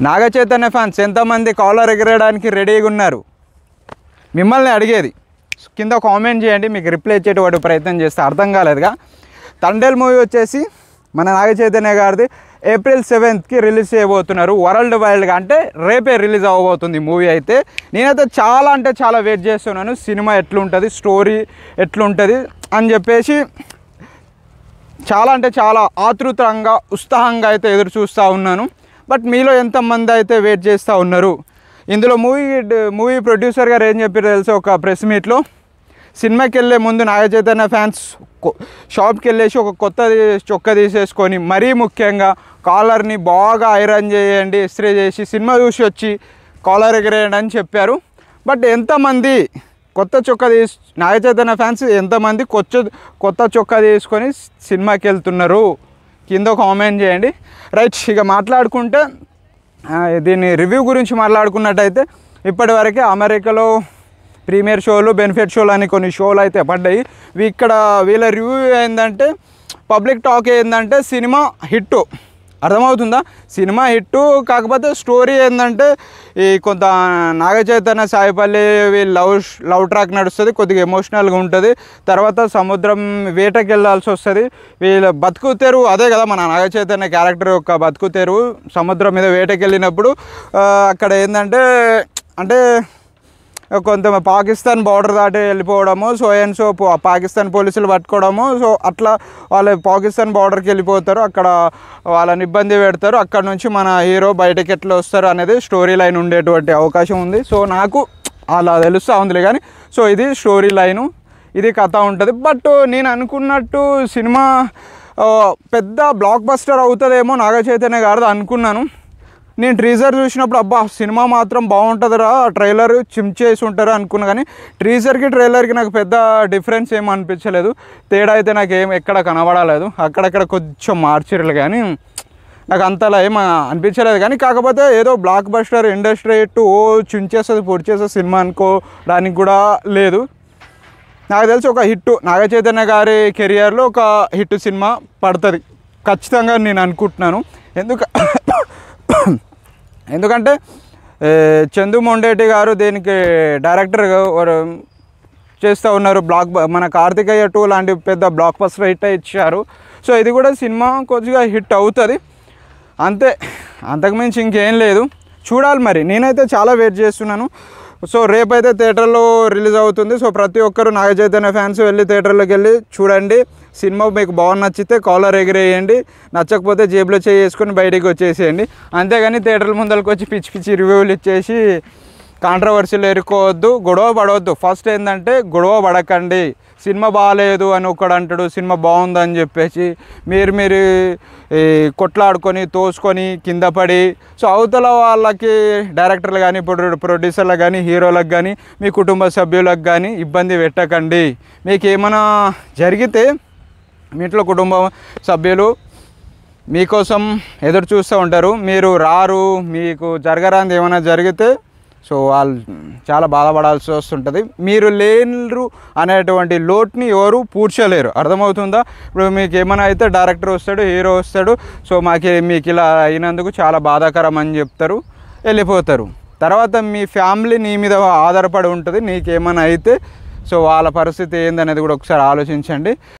Naga Chaitanya fans ఎంతమంది caller ఎగరేయడానికి రెడీగా ఉన్నారు? మిమ్మల్ని అడిగేది కింద కామెంట్ చేయండి, మీకు రిప్లై ఇచ్చేటువంటి ప్రయత్నం చేస్తే. అర్థం కాలేదుగా. తండేల్ మూవీ వచ్చేసి మన నాగ చైతన్య గారిది April 7th రిలీజ్ చేయబోతున్నారు వరల్డ్ వైడ్గా. అంటే రేపే రిలీజ్ అవ్వబోతుంది మూవీ. అయితే నేనైతే చాలా అంటే చాలా వెయిట్ చేస్తున్నాను, సినిమా ఎట్లుంటుంది, స్టోరీ ఎట్లుంటుంది అని చెప్పేసి చాలా అంటే చాలా ఆతృతంగా ఉత్సాహంగా అయితే ఎదురు చూస్తూ ఉన్నాను. బట్ మీలో ఎంతమంది అయితే వెయిట్ చేస్తూ ఉన్నారు? ఇందులో మూవీ ప్రొడ్యూసర్ గారు ఏం చెప్పారు తెలుసు? ఒక ప్రెస్ మీట్లో సినిమాకి వెళ్ళే ముందు నాగ చైతన్య ఫ్యాన్స్ షాప్కి వెళ్ళేసి ఒక కొత్త చొక్కా తీసేసుకొని, మరీ ముఖ్యంగా కాలర్ని బాగా ఐరన్ చేయండి, ఇస్త్రీ చేసి సినిమా చూసి వచ్చి కాలర్ ఎగరేయండి అని చెప్పారు. బట్ ఎంతమంది కొత్త చొక్కా నాగ చైతన్య ఫ్యాన్స్ ఎంతమంది కొత్త చొక్కా తీసుకొని సినిమాకి వెళ్తున్నారు? కింద కామెంట్ చేయండి. రైట్, ఇక మాట్లాడుకుంటే దీని రివ్యూ గురించి మాట్లాడుకున్నట్టయితే ఇప్పటివరకే అమెరికాలో ప్రీమియర్ షోలు, బెనిఫిట్ షోలు అని కొన్ని షోలు అయితే పడ్డాయి. ఇక్కడ వీళ్ళ రివ్యూ ఏంటంటే, పబ్లిక్ టాక్ ఏంటంటే సినిమా హిట్టు. అర్థమవుతుందా? Cinema hit. కాకపోతే స్టోరీ ఏంటంటే ఈ కొంత నాగ చైతన్య సాయిపల్లి వీళ్ళ లవ్ ట్రాక్ నడుస్తుంది, కొద్దిగా ఎమోషనల్గా ఉంటుంది. తర్వాత సముద్రం వేటకి వెళ్ళాల్సి వస్తుంది. వీళ్ళ బతుకు తెరువు అదే కదా, మన నాగ చైతన్య క్యారెక్టర్ యొక్క బతుకు తెరువు. సముద్రం మీద వేటకి వెళ్ళినప్పుడు అక్కడ ఏంటంటే అంటే కొంత పాకిస్తాన్ బార్డర్ దాటి వెళ్ళిపోవడము, సో పాకిస్తాన్ పోలీసులు పట్టుకోవడము. సో అట్లా వాళ్ళు పాకిస్తాన్ బార్డర్కి వెళ్ళిపోతారు, అక్కడ వాళ్ళని ఇబ్బంది పెడతారు. అక్కడ నుంచి మన హీరో బయటకి ఎట్లా వస్తారు అనేది స్టోరీ లైన్ ఉండేటువంటి అవకాశం ఉంది. సో నాకు అలా తెలుస్తూ ఉందిలే కానీ. సో ఇది స్టోరీ లైను, ఇది కథ ఉంటుంది. బట్ నేను అనుకున్నట్టు సినిమా పెద్ద బ్లాక్ బస్టర్ అవుతుందేమో నాగ చైతన్య గారిది అనుకున్నాను. నేను ట్రీజర్ చూసినప్పుడు అబ్బా సినిమా మాత్రం బాగుంటుందిరా, ట్రైలర్ చించేసి ఉంటారు అనుకున్నా. కానీ ట్రీజర్కి ట్రైలర్కి నాకు పెద్ద డిఫరెన్స్ ఏం అనిపించలేదు. తేడా అయితే నాకు ఎక్కడ కనబడలేదు. అక్కడక్కడ కొంచెం మార్చిర్లు కానీ నాకు అంతలా ఏం అనిపించలేదు. కానీ కాకపోతే ఏదో బ్లాక్ బస్టర్ ఇండస్ట్రీ చించేస్తుంది పొడిచేస్తుంది సినిమా అనుకోవడానికి కూడా లేదు. నాకు తెలిసి ఒక హిట్ నాగ చైతన్య గారి కెరియర్లో ఒక హిట్ సినిమా పడుతుంది ఖచ్చితంగా నేను అనుకుంటున్నాను. ఎందుకంటే చందు మొండేటి గారు దీనికి డైరెక్టర్ చేస్తూ ఉన్నారు. మన కార్తికేయ 2 లాంటి పెద్ద బ్లాక్ బస్టర్ హిట్ ఇచ్చారు. సో ఇది కూడా సినిమా కొద్దిగా హిట్ అవుతుంది అంతే, అంతకుమించి ఇంకేం లేదు. చూడాలి మరి. నేనైతే చాలా వెయిట్ చేస్తున్నాను. సో రేపైతే థియేటర్లో రిలీజ్ అవుతుంది. సో ప్రతి ఒక్కరు నాగ చైతన్య ఫ్యాన్స్ వెళ్ళి థియేటర్లోకి వెళ్ళి చూడండి. సినిమా మీకు బాగా నచ్చితే కాలర్ ఎగిరేయండి, నచ్చకపోతే జేబులో చేసుకొని బయటికి వచ్చేసేయండి. అంతేగాని థియేటర్ల ముందరికి వచ్చి పిచ్చి పిచ్చి రివ్యూలు ఇచ్చేసి కాంట్రవర్సీలు ఎరుకోవద్దు, గొడవ పడవద్దు. ఫస్ట్ ఏంటంటే గొడవ పడకండి. సినిమా బాగాలేదు అని ఒకడు అంటాడు, సినిమా బాగుందని చెప్పేసి మీరు కొట్లాడుకొని తోసుకొని కింద పడి, సో అవతల వాళ్ళకి డైరెక్టర్లు కానీ ప్రొడ్యూసర్లకు కానీ హీరోలకు కానీ మీ కుటుంబ సభ్యులకు కానీ ఇబ్బంది పెట్టకండి. మీకు ఏమైనా జరిగితే మీ ఇంట్లో కుటుంబ సభ్యులు మీకోసం ఎదురు చూస్తూ ఉంటారు, మీరు రారు. మీకు జరగరాంది ఏమైనా జరిగితే సో వాళ్ళు చాలా బాధపడాల్సి వస్తుంటుంది. మీరు లేరు అనేటువంటి లోటుని ఎవరు పూడ్చలేరు. అర్థమవుతుందా? ఇప్పుడు మీకు ఏమైనా అయితే డైరెక్టర్ వస్తాడు, హీరో వస్తాడు, సో మీకు ఇలా అయినందుకు చాలా బాధాకరం అని చెప్తారు, వెళ్ళిపోతారు. తర్వాత మీ ఫ్యామిలీ నీ మీద ఆధారపడి ఉంటుంది. నీకేమైనా అయితే సో వాళ్ళ పరిస్థితి ఏందనేది కూడా ఒకసారి ఆలోచించండి.